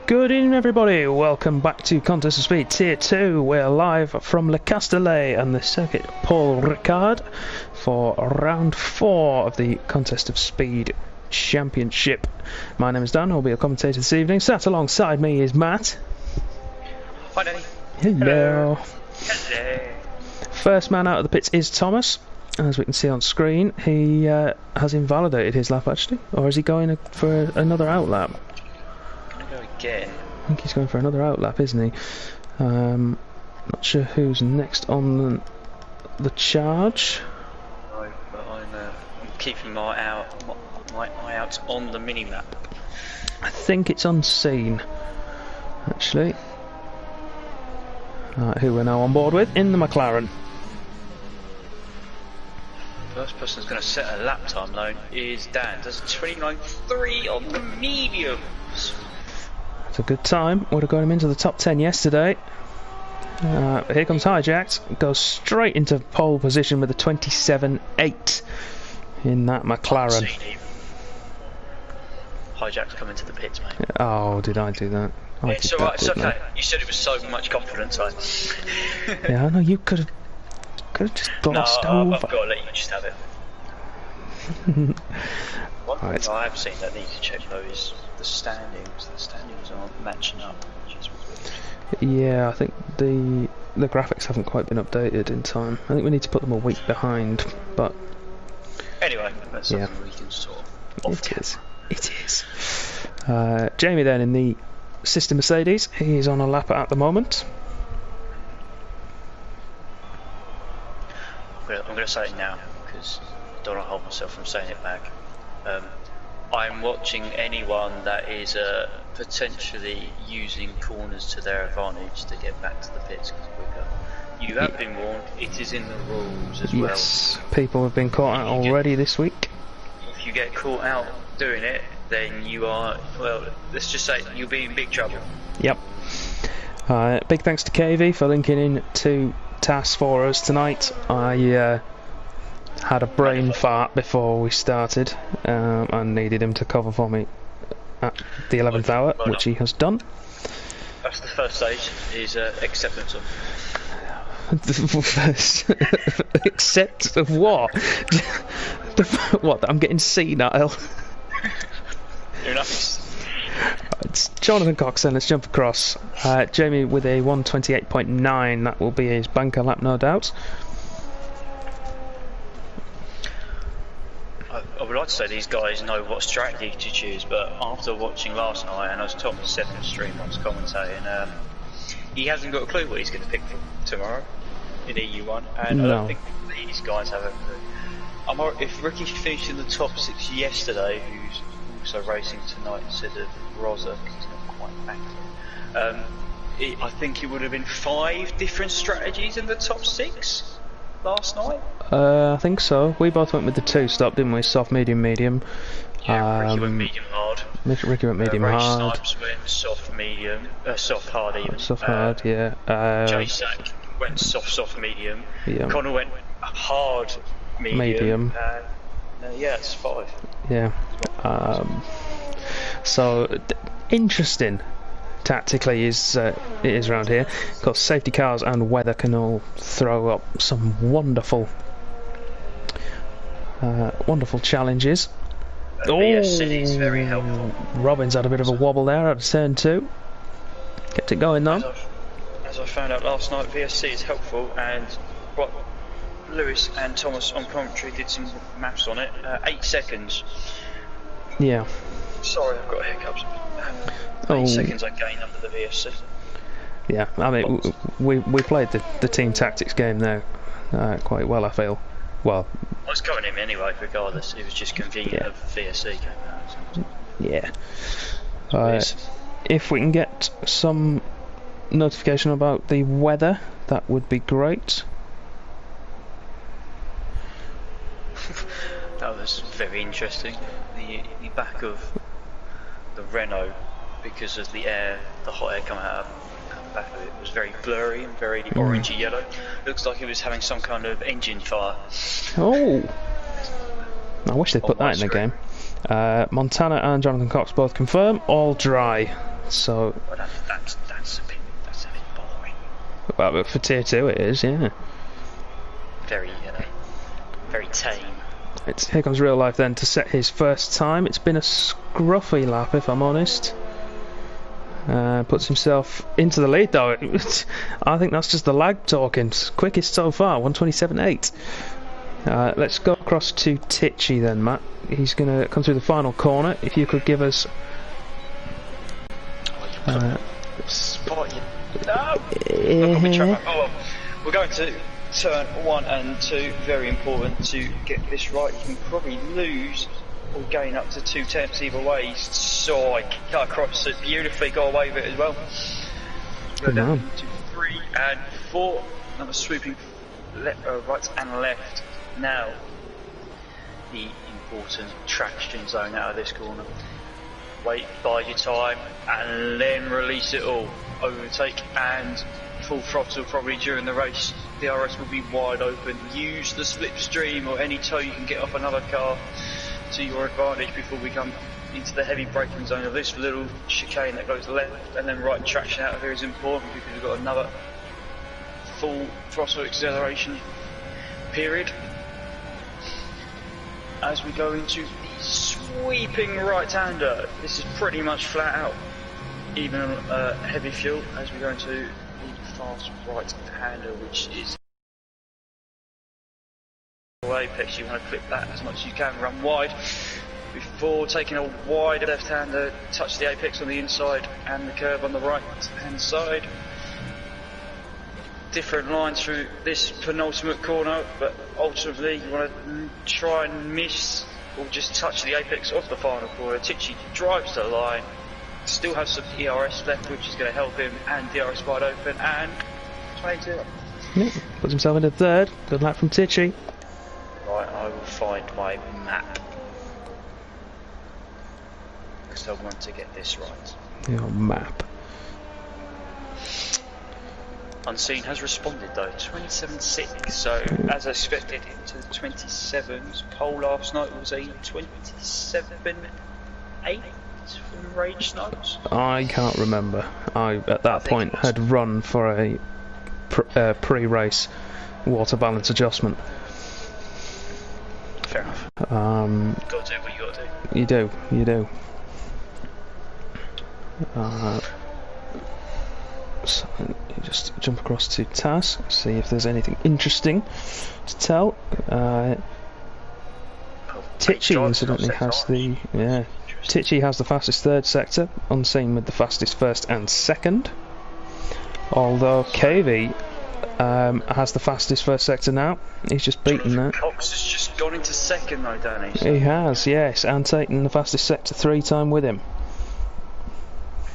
Good evening everybody, welcome back to Contest of Speed Tier 2. We're live from Le Castellet and the Circuit Paul Ricard for round 4 of the Contest of Speed Championship. My name is Dan, I'll be a commentator this evening. Sat alongside me is Matt. Hi Danny. Hello. Hello. First man out of the pits is Thomas. As we can see on screen, he has invalidated his lap actually, or is he going for another outlap? Again. I think he's going for another outlap, isn't he? Not sure who's next on the charge. No, but I'm keeping my eye out on the mini map. I think it's unseen, actually. Who we're now on board with in the McLaren. First person who's going to set a lap time though is Dan. Does 29.3 on the mediums. It's a good time. Would have got him into the top 10 yesterday. But here comes Hijacked. Goes straight into pole position with a 27.8 in that McLaren. Hijack's coming to the pits, mate. Oh, did I do that? It's alright, it's okay. You said it was so much confidence, Yeah, I know you could have just glossed over. I've got to let you just have it. One thing I have seen that need to check though is the standings. The standings aren't matching up, which is weird. Yeah, I think the graphics haven't quite been updated in time. I think we need to put them a week behind, but anyway, that's something we can sort of It is. Jamie then in the sister Mercedes. He's on a lap at the moment. I'm going to say it now because I don't want to hold myself from saying it back. I'm watching anyone that is potentially using corners to their advantage to get back to the pits quicker. You have been warned, it is in the rules as well. Yes, people have been caught out already this week. If you get caught out doing it, then you are, well, let's just say you'll be in big trouble. Yep. Big thanks to KV for linking in 2 tasks for us tonight. I had a brain fart before we started and needed him to cover for me at the 11th hour, which he has done. That's the first stage, is acceptance of. Accept of what? What, I'm getting senile? Who knows? It's Jonathan Coxon, let's jump across. Jamie with a 128.9, that will be his banker lap no doubt. I would like to say these guys know what strategy to choose, but after watching last night, and as Thomas said in the stream, I was commentating, he hasn't got a clue what he's going to pick for tomorrow in EU1, and no. I don't think these guys have a clue. If Ricky finished in the top 6 yesterday, who's also racing tonight instead of Rosa, because he's not quite back yet, I think it would have been 5 different strategies in the top 6 last night. I think so. We both went with the 2-stop, didn't we? Soft, medium, medium. Yeah, Ricky went medium hard. Ricky went medium hard. Snipes went soft medium, soft hard even. Soft hard, yeah. J-Sack went soft medium. Yeah. Connor went hard medium. Yeah, it's 5. Yeah. So interesting. Tactically is it is around here. Of course, safety cars and weather can all throw up some wonderful challenges. VSC is very helpful. Robin's had a bit of a wobble there at turn 2. Kept it going though. As I found out last night, VSC is helpful, and what Lewis and Thomas on commentary did some maths on it. 8 seconds. Yeah. Sorry, I've got hiccups. 8 seconds I gained under the VSC. Yeah, I mean, we played the team tactics game there quite well, I feel. Well, I was covering him anyway, regardless. It was just convenient of VSC came out. So. Yeah. If we can get some notification about the weather, that would be great. That was very interesting. The back of the Renault, because of the hot air coming out the back of it, was very blurry and very orangey yellow. Looks like it was having some kind of engine fire. Oh! I wish they'd put that in the game. Montana and Jonathan Cox both confirm. All dry So, Well, that's a bit boring. well, but for tier 2 it is, yeah. Very tame. Here comes Real Life then to set his first time. It's been a scruffy lap, if I'm honest. Puts himself into the lead though. I think that's just the lag talking. Quickest so far, 127.8. Let's go across to Titchy then, Matt. He's going to come through the final corner. If you could give us... Spot you. No! Oh, we're going to turn 1 and 2. Very important to get this right. You can probably lose or gain up to 2 tenths either way. So I cut across it beautifully, got away with it as well. Go down to 3 and 4. Another swooping right and left. Now, the important traction zone out of this corner. Wait, bide your time, and then release it all. Overtake and full throttle probably during the race. The DRS will be wide open. Use the slipstream or any toe you can get off another car to your advantage before we come into the heavy braking zone of this little chicane that goes left, and then right traction out of here is important because we've got another full throttle acceleration period as we go into the sweeping right-hander. This is pretty much flat out, even on heavy fuel, as we go into the fast right-hander, which is apex. You want to clip that as much as you can, run wide before taking a wide left-hander, touch the apex on the inside and the curve on the right-hand side. Different lines through this penultimate corner, but ultimately you want to try and miss or just touch the apex of the final corner. Titchy drives to the line, still has some ERS left, which is going to help him, and DRS wide open, and 22. Yeah, puts himself into third. Good luck from Titchy. Right, I will find my map, because I want to get this right. Your map. Unseen has responded though, 27.6, so as I expected into the 27s. Pole last night was a 27.8 from Rage Snipes. I can't remember. I, at that point, had run for a pre-race water balance adjustment. Fair enough. Gotta do what you gotta do. You do. So you just jump across to Taz, see if there's anything interesting to tell. Titchy incidentally has the Titchy has the fastest third sector, Unseen with the fastest first and second. Although KV has the fastest first sector now. He's just beaten that. Cox has just gone into second though, Danny. He has, yes, and taken the fastest sector 3 times with him.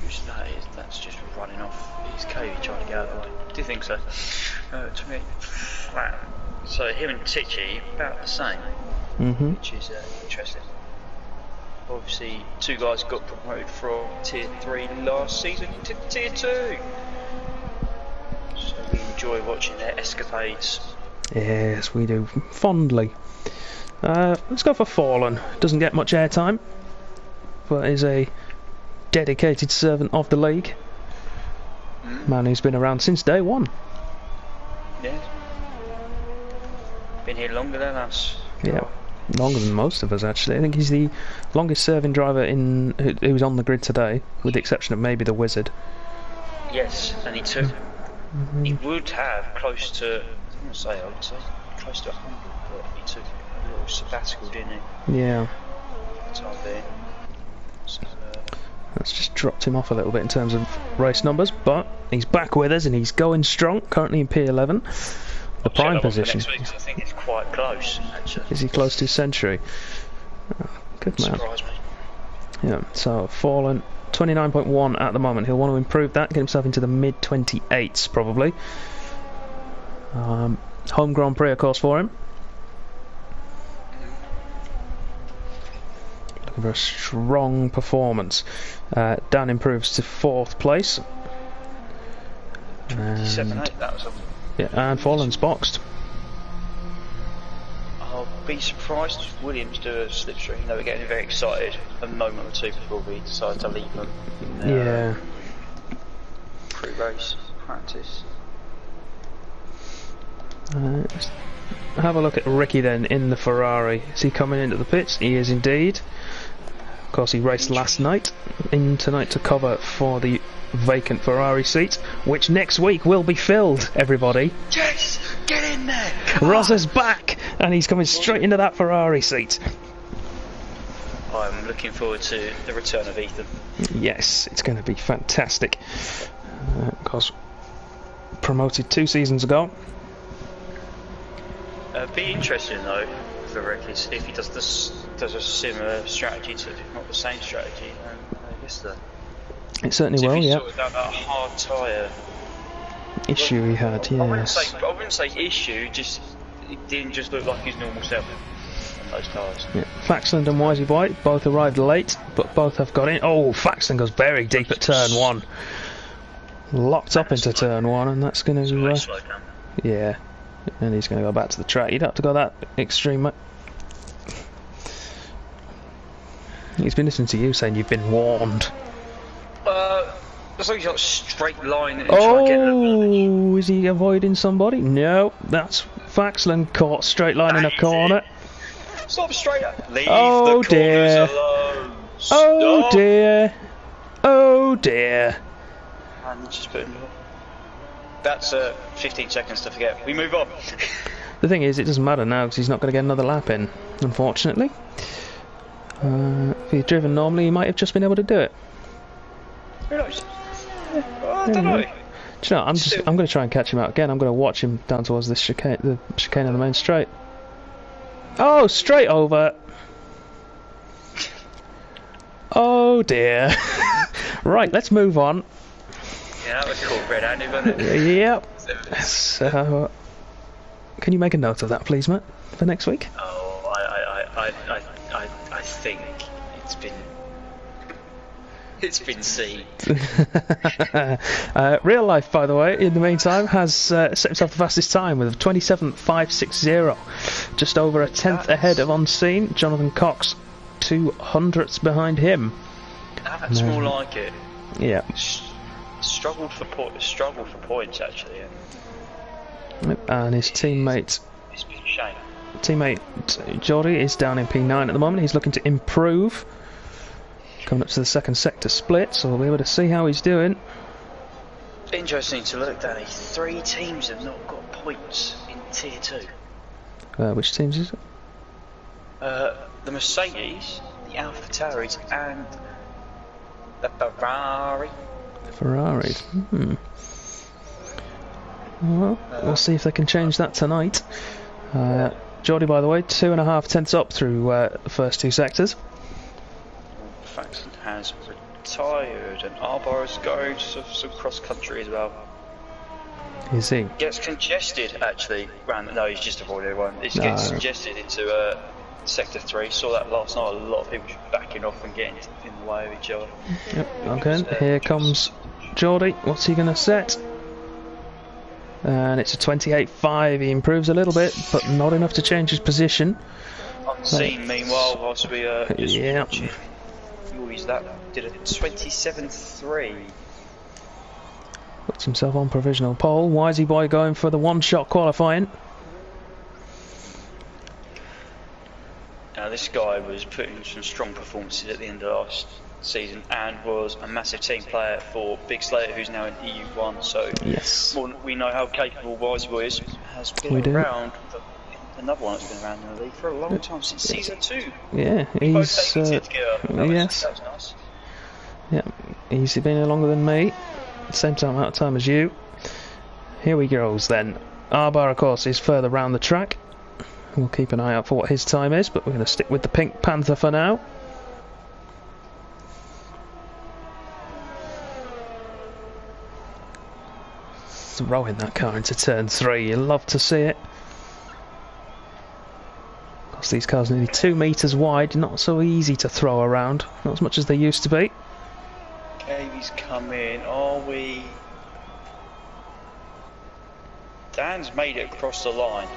Who's that? That's just running off. He's KV trying to get out of the way. Do you think so? 28 flat. So him and Titchy about the same, which is interesting. Obviously, 2 guys got promoted from Tier 3 last season to Tier 2. So we enjoy watching their escapades. Yes, we do. Fondly. Let's go for Fallen. Doesn't get much airtime, but is a dedicated servant of the league. Man who's been around since day 1. Yeah. Been here longer than us. Yeah. Longer than most of us, actually. I think he's the longest serving driver who's on the grid today, with the exception of maybe the Wizard. Yes, and he took. He would have close to. I would say close to 100, but he took a little sabbatical, didn't he? Yeah. Time being. So, that's just dropped him off a little bit in terms of race numbers, but he's back with us and he's going strong. Currently in P11. The prime position. Next week, I think it's quite close, actually. Is he close to century? Oh, good man. Surprise me. Yeah, so Fallen 29.1 at the moment. He'll want to improve that, get himself into the mid 28s probably. Home Grand Prix, of course, for him. Looking for a strong performance. Dan improves to 4th place. 27.8, that was a... Yeah, and Fallen's boxed. Oh, not be surprised if Williams do a slipstream. They were getting very excited a moment or two before we decided to leave them. Yeah. Pre-race practice. Let's have a look at Ricky then in the Ferrari. Is he coming into the pits? He is indeed. Of course, he raced last night, in tonight to cover for the vacant Ferrari seat, which next week will be filled, everybody. Yes! Get in there! Rosa's back, and he's coming straight into that Ferrari seat. I'm looking forward to the return of Ethan. Yes, it's going to be fantastic. Of course, promoted 2 seasons ago. Be interesting though for Rick if he does a similar strategy to, if not the same strategy. I guess the. It certainly will, yeah. That hard tyre issue he had, yeah. I wouldn't say issue, just it didn't just look like his normal self on those cars. Yeah. Faxland and Wisey Boy both arrived late, but both have got in. Oh, Faxland goes very deep at turn 1. Locked up into turn 1, and that's going to yeah. And he's going to go back to the track. You'd have to go that extreme, mate. He's been listening to you saying you've been warned. As long as you've got a straight line and try and get Oh, is he avoiding somebody? No, that's Faxland caught straight line in a corner. Stop straight up. Leave Oh the dear. corners alone. Oh Stop. dear. Oh dear. And just put him. That's 15 seconds to forget. We move on. The thing is, it doesn't matter now because he's not going to get another lap in, unfortunately. If he'd driven normally, he might have just been able to do it. Who knows? I don't know. Do you know, I'm going to try and catch him out again. I'm going to watch him down towards this chicane, the chicane on the main straight. Oh, straight over. Oh dear. Right, let's move on. Yeah, that was cool, red-handed, wasn't it? Yep. So, can you make a note of that, please, Matt, for next week? Oh, I think it's been seen. Real life, by the way, in the meantime, has set himself the fastest time with 27.560, just over a tenth ahead of On Scene. Jonathan Cox, 200ths behind him. That's more like it. Yeah. Struggled for points actually. And his teammate. It's been a shame. Teammate Geordie is down in P9 at the moment. He's looking to improve. Coming up to the second sector split, so we'll be able to see how he's doing. Interesting to look, Danny. 3 teams have not got points in Tier 2. Which teams is it? The Mercedes, the AlphaTauris, and the Ferrari. Ferraris. Well, we'll see if they can change that tonight. Geordie, by the way, 2.5 tenths up through the first 2 sectors. Faxon has retired, and Arbar is going to some cross country as well. Is he? Gets congested actually. No, he's just avoided everyone. It gets congested into sector 3. Saw that last night. A lot of people just backing off and getting in the way of each other. Yep. Okay. Here comes Geordie. What's he going to set? And it's a 28.5. He improves a little bit, but not enough to change his position. Unseen, meanwhile, whilst we just yeah. That did a 27.3. Puts himself on provisional pole. Wisey Boy going for the one-shot qualifying. Now this guy was putting some strong performances at the end of last season and was a massive team player for Big Slater, who's now in EU1. So yes, we know how capable Wisey Boy is. Has been around. Another one that's been around in the league for a long time, since season 2. Yeah, he's yes, that was nice. Yeah, he's been here longer than me, same amount of time as you. Here we goes then. Arbar, of course, is further round the track. We'll keep an eye out for what his time is, but we're going to stick with the Pink Panther for now. Throwing that car into turn 3, you love to see it. These cars are nearly 2 metres wide, not so easy to throw around, not as much as they used to be. Katie's come in, are we? Dan's made it across the line.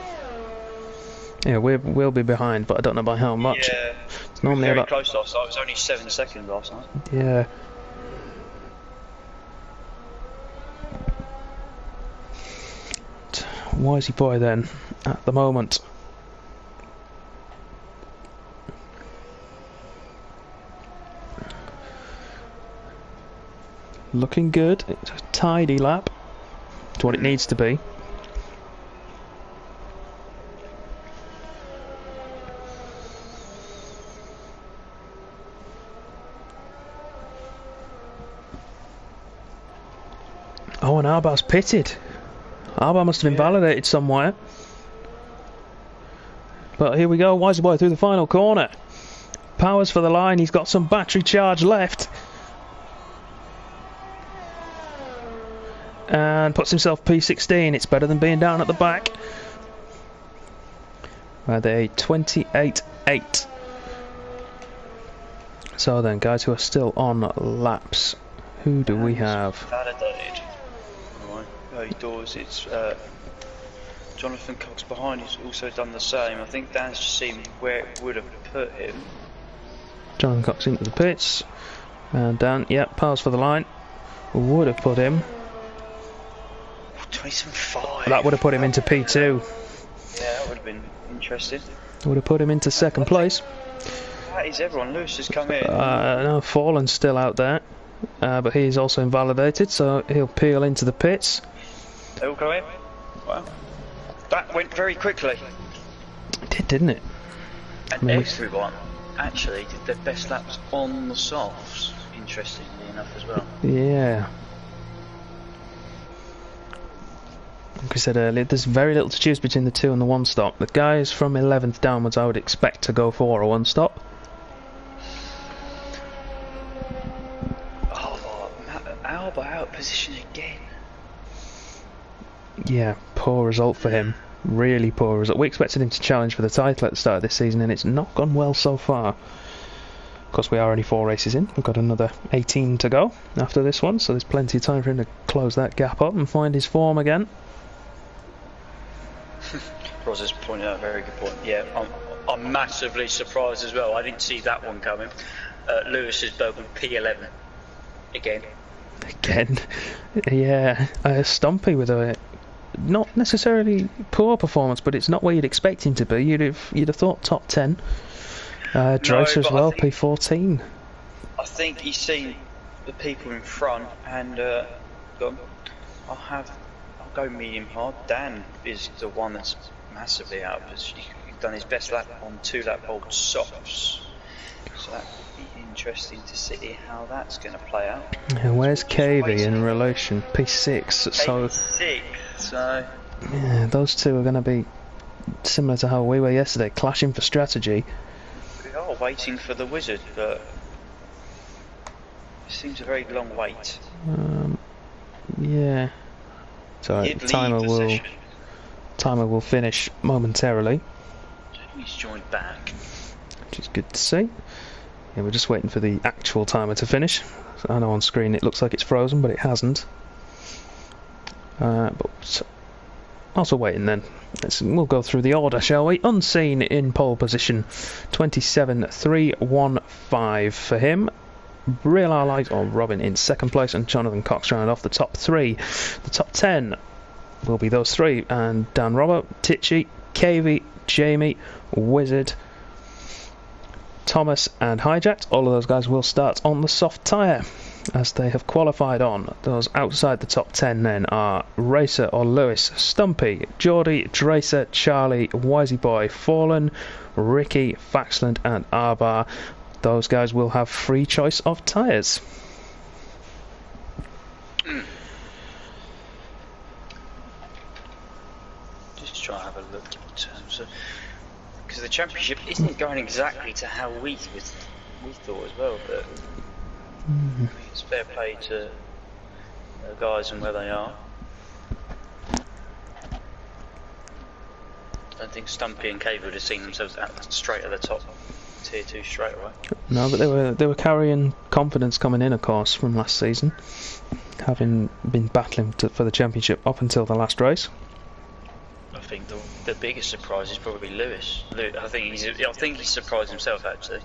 Yeah, we'll be behind, but I don't know by how much. Yeah, It's normally very about close last night. It was only 7 seconds last night. yeah. Wisey boy then at the moment. Looking good. It's a tidy lap. It's what it needs to be. Oh, and Arbar's pitted. Arbar must have invalidated somewhere. But here we go, Wisey boy through the final corner. Powers for the line, he's got some battery charge left. And puts himself P16, it's better than being down at the back. At a 28.8. So then, guys who are still on laps, who do we have? Validated. Alright, early doors, it's Jonathan Cox behind, he's also done the same. I think Dan's just seen where it would have put him. Jonathan Cox into the pits. And Dan, yep, powers for the line. Would have put him. 27.5. That would have put him into P2. Yeah, that would have been interesting. Would have put him into second place. That is everyone. Lewis has come in. No, Fallen's still out there. But he's also invalidated, so he'll peel into the pits. They all go in. Wow. That went very quickly. It did, didn't it? And everyone actually did their best laps on the softs, interestingly enough as well. Yeah. Like I said earlier, there's very little to choose between the 2 and the 1 stop. The guys from 11th downwards I would expect to go for a 1 stop. Oh, Alba out of position again. Yeah, poor result for him. Really poor result. We expected him to challenge for the title at the start of this season and it's not gone well so far. Of course, we are only 4 races in. We've got another 18 to go after this one, so there's plenty of time for him to close that gap up and find his form again. Roz has pointed out a very good point. Yeah, I'm massively surprised as well. I didn't see that one coming. Lewis has broken P11 again. Again, yeah. Stumpy with a not necessarily poor performance, but it's not where you'd expect him to be. You'd have thought top 10. Dreiser as well, P14. I think he's seen the people in front and gone, I'll go medium hard. Dan is the one that's massively out of position. He's done his best lap on 2 lap hold softs. So that would be interesting to see how that's going to play out. Yeah, where's KV in relation? P6. P6, so yeah, those two are going to be similar to how we were yesterday, clashing for strategy. we are waiting for the wizard, but it seems a very long wait. Yeah. So timer will finish momentarily. He's joined back. Which is good to see. Yeah, we're just waiting for the actual timer to finish. So I know on screen it looks like it's frozen, but it hasn't. But also waiting then. We'll go through the order, shall we? Unseen in pole position, 27.315 for him. Real Allies or Robin in second place, and Jonathan Cox rounded off the top 3. The top 10 will be those 3, and Dan Robert, Titchy, KV, Jamie, Wizard, Thomas and Hijacked. All of those guys will start on the soft tyre as they have qualified on. Those outside the top 10 then are Racer or Lewis, Stumpy, Geordie, Dreiser, Charlie, Wisey Boy, Fallen, Ricky, Faxland and Arbar. Those guys will have free choice of tyres. Just try to have a look in terms of, because the championship isn't going exactly to how we thought as well, but I mean, it's fair play to the guys and where they are. I don't think Stumpy and Cave would have seen themselves straight at the top tier 2 straight away. No, but they were carrying confidence coming in, of course, from last season, having been battling for the championship up until the last race. I think the biggest surprise is probably Lewis. I think he's surprised himself actually.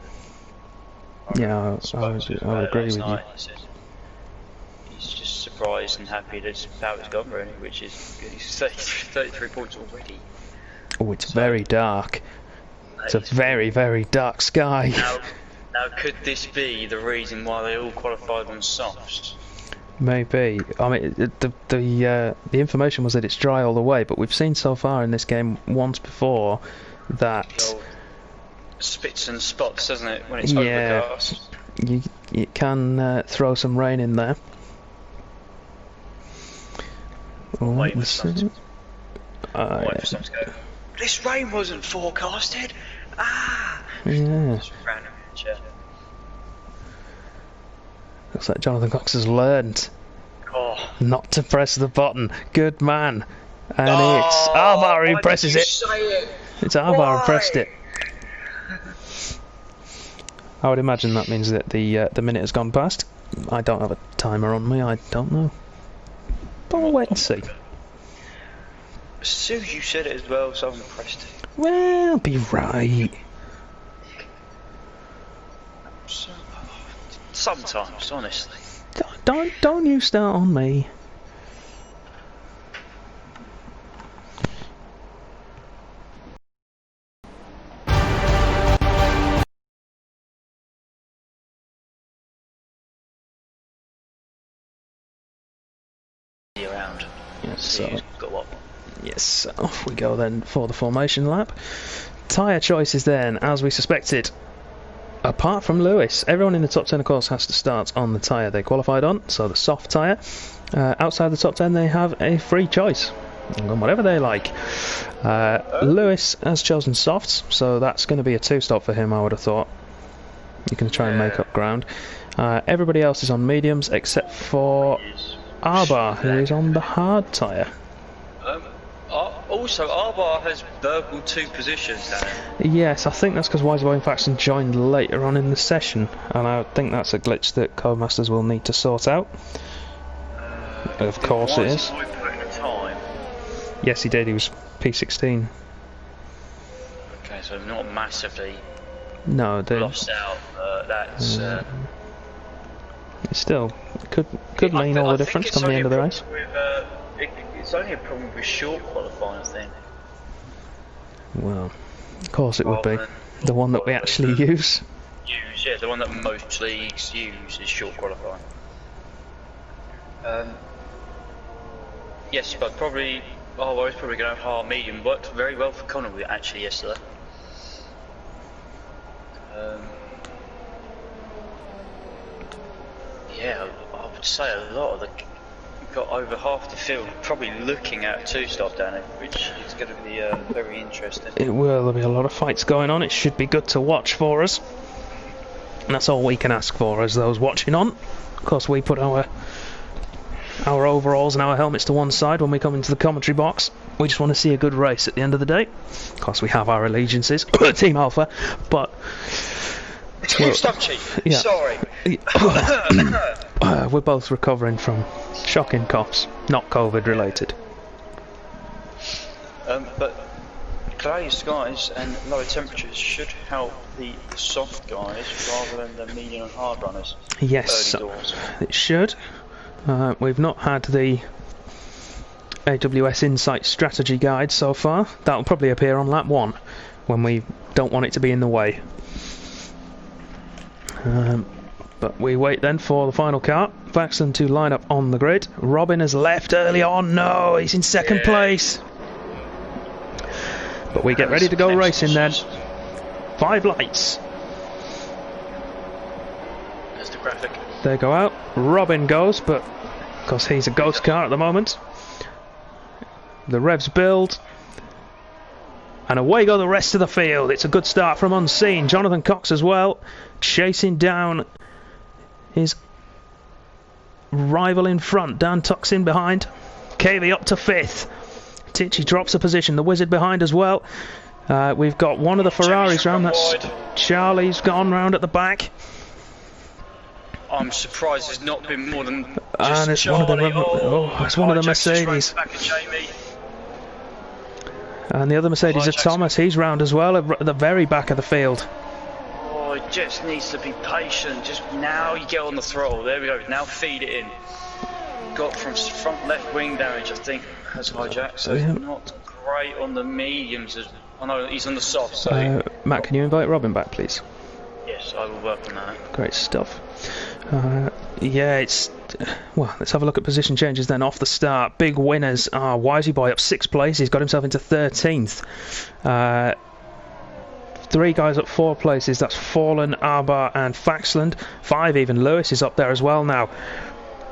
Yeah, I would agree with you. He said he's just surprised and happy that's how it's gone really, which is good. He's 33 points already. Oh, it's very dark. It's a very, very dark sky. Now, could this be the reason why they all qualified on softs? Maybe. I mean, the information was that it's dry all the way, but we've seen so far in this game once before that spits and spots, doesn't it, when it's overcast? You can throw some rain in there. Wait for some to go. This rain wasn't forecasted. Ah. Yeah. Just random chat. Looks like Jonathan Cox has learned not to press the button. Good man. And it's Arbar who presses it. It's Arbar who pressed it. I would imagine that means that the minute has gone past. I don't have a timer on me, I don't know. But we'll wait and see. As soon as you said it as well, so I'm impressed. Well, be right. Sometimes, honestly. Don't you start on me. Around. Yes, so got what? Yes, off we go then for the formation lap. Tyre choices then, as we suspected. Apart from Lewis, everyone in the top 10 of course has to start on the tyre they qualified on, so the soft tyre. Outside the top 10 they have a free choice, on whatever they like. Lewis has chosen softs, so that's going to be a 2-stop for him, I would have thought. You're going to try and make up ground. Everybody else is on mediums except for Arbar, who is on the hard tyre. Also, Arbar has burgled 2 positions down there. Yes, I think that's because Wisebone Faction joined later on in the session, and I think that's a glitch that Codemasters will need to sort out. Of course it is. Why put in a time? Yes, he did. He was P16. Okay, so not massively. No, lost out. That's. Still, could mean all the difference come the end of the race. It's only a problem with short qualifying, I think. Well, of course it would be. The one that we actually use. Yeah, the one that most leagues use is short qualifying. Yes, but probably. Oh, I was probably going to have hard medium. Worked very well for Connor actually yesterday. Yeah, I would say a lot of the. Got over half the field probably looking at a 2-stop down it, which is going to be very interesting. It will. There'll be a lot of fights going on. It should be good to watch for us. And that's all we can ask for as those watching on. Of course, we put our overalls and our helmets to one side when we come into the commentary box. We just want to see a good race at the end of the day. Of course, we have our allegiances, Team Alpha, but... Stop, Chief. Yeah. Sorry. We're both recovering from shocking coughs, not COVID related. But cloudy skies and lower temperatures should help the soft guys rather than the medium and hard runners. Yes, it should. We've not had the AWS Insight Strategy Guide so far. That'll probably appear on lap 1 when we don't want it to be in the way. But we wait then for the final car. Faxon to line up on the grid. Robin has left early on. No, he's in second place. But we get ready to go racing then. 5 lights. There's the graphic. They go out. Robin goes, but because he's a ghost car at the moment. The revs build. And away go the rest of the field. It's a good start from Unseen. Jonathan Cox as well, chasing down his rival in front. Dan Tucks in behind. KV up to 5th. Tichy drops a position. The Wizard behind as well. We've got one of the Ferraris round. That's Charlie's gone round at the back. I'm surprised there's not been more than just and it's Charlie. One of the Mercedes. And the other Mercedes of Hijack's- Thomas, he's round as well, at the very back of the field. Oh, it just needs to be patient. Just now you get on the throttle. There we go. Now feed it in. Got from front left wing damage, I think, has Hijack. So Yeah. not great on the mediums. Oh no, he's on the soft. So Matt, can you invite Robin back, please? yes, I will work on that. Great stuff. Yeah, it's... Well, let's have a look at position changes then off the start. Big winners are Wisey Boy up 6 places. He's got himself into 13th. 3 guys up 4 places. That's Fallen, Arbar and Faxland. 5 even. Lewis is up there as well now.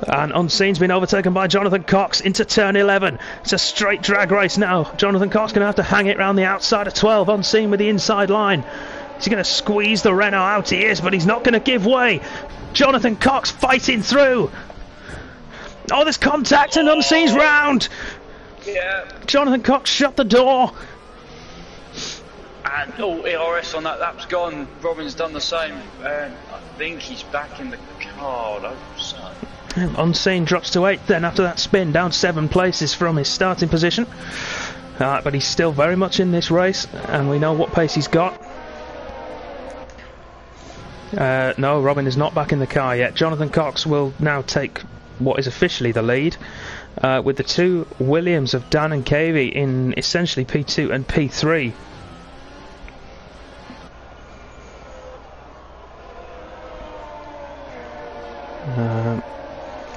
And Unseen's been overtaken by Jonathan Cox into turn 11. It's a straight drag race now. Jonathan Cox going to have to hang it round the outside of 12. Unseen with the inside line. Is he going to squeeze the Renault out? He is, but he's not going to give way. Jonathan Cox fighting through. Oh, there's contact and Unseen's round. Yeah. Jonathan Cox shut the door. And ERS on that lap's gone. Robin's done the same, and I think he's back in the car. Oh, son. Unseen drops to 8th then after that spin, down 7 places from his starting position. But he's still very much in this race, and we know what pace he's got. No, Robin is not back in the car yet. Jonathan Cox will now take what is officially the lead, with the 2 Williams of Dan and Cavey in essentially P2 and P3.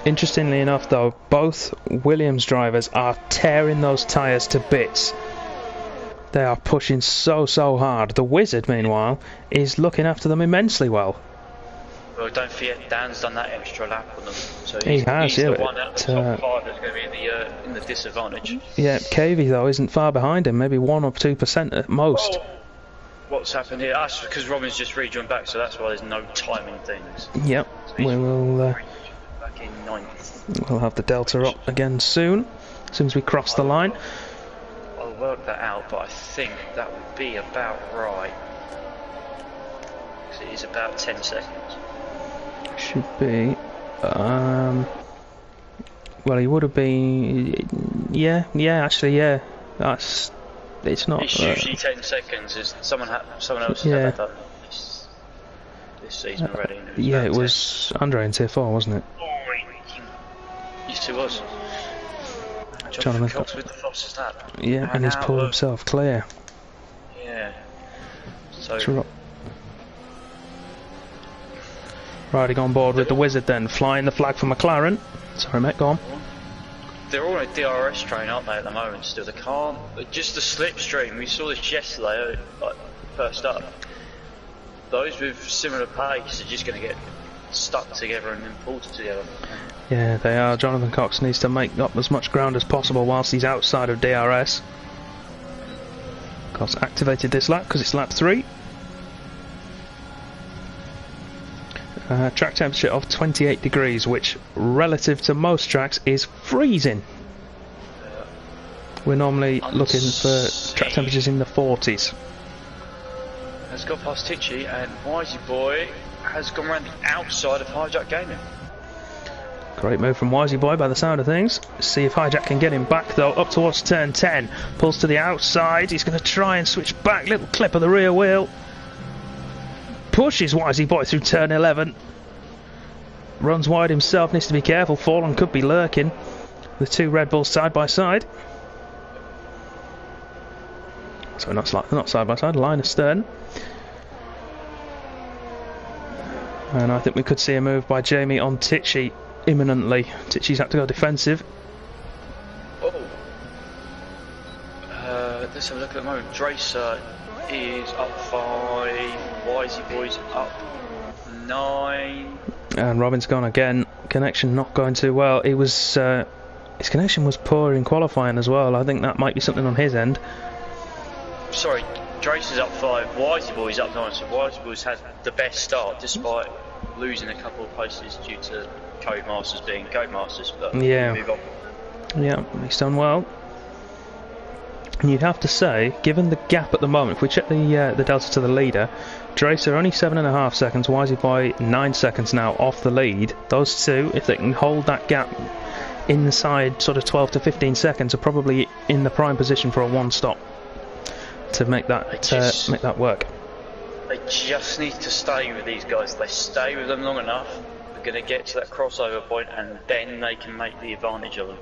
Interestingly enough though, both Williams drivers are tearing those tyres to bits. They are pushing so hard. The Wizard, meanwhile, is looking after them immensely well. Well, don't forget, Dan's done that extra lap on them. So He has, he's yeah, the one out of the but, top 5 that's going to be in the disadvantage. Yeah, Cavey though isn't far behind him, maybe 1 or 2% at most. Oh, what's happened here? That's because Robin's just rejoined back, so that's why there's no timing things. Yep, So we will. back in 9th. We'll have the delta up again soon as we cross the line. I'll work that out, but I think that would be about right. 'Cause it is about 10 seconds. Should be. Well, he would have been. Yeah, actually, yeah. It's not. It's usually 10 seconds. Is someone else has Yeah. had that done this season already? And Yeah, about it 10. was Andre in Tier 4, wasn't it? Used to was. Jonathan Cox with the fastest lap. Yeah, and he's pulled himself clear. Yeah. So. Riding on board with the Wizard then, flying the flag for McLaren. Sorry mate, go on. They're all on a DRS train, aren't they, at the moment still? They can't... Just the slipstream, we saw this yesterday, like, first up. Those with similar pace are just going to get stuck together and then pulled together. Yeah, they are. Jonathan Cox needs to make up as much ground as possible whilst he's outside of DRS. Cox activated this lap because it's lap 3. Track temperature of 28 degrees, which relative to most tracks is freezing. We're normally looking for track temperatures in the 40s. Has got past Tichy, and Wisey Boy has gone around the outside of Hijack Gaming. Great move from Wisey Boy by the sound of things. See if Hijack can get him back though, up towards turn 10. Pulls to the outside, he's going to try and switch back, little clip of the rear wheel. Pushes Wisey Boy through turn 11. Runs wide himself, needs to be careful, Fallen could be lurking. The 2 Red Bulls side by side. So not side by side, line astern. And I think we could see a move by Jamie on Tichy imminently. Tichy's had to go defensive. Oh. Let's have a look at the moment. Dracer is up 5, Wisey Boy's up 9. And Robin's gone again. Connection not going too well. He was his connection was poor in qualifying as well. I think that might be something on his end. Sorry, Dracer's up 5, Wisey Boy's up 9, so Wisey Boy's had the best start despite losing a couple of places due to Codemasters being Codemasters, but yeah. move on. Yeah, he's done well. And you'd have to say, given the gap at the moment, if we check the delta to the leader, Dracer only 7.5 seconds, Wisey Boy 9 seconds now off the lead. Those two, if they can hold that gap inside sort of 12 to 15 seconds, are probably in the prime position for a 1 stop. to make that work. They just need to stay with these guys. They stay with them long enough, they're going to get to that crossover point, and then they can make the advantage of them.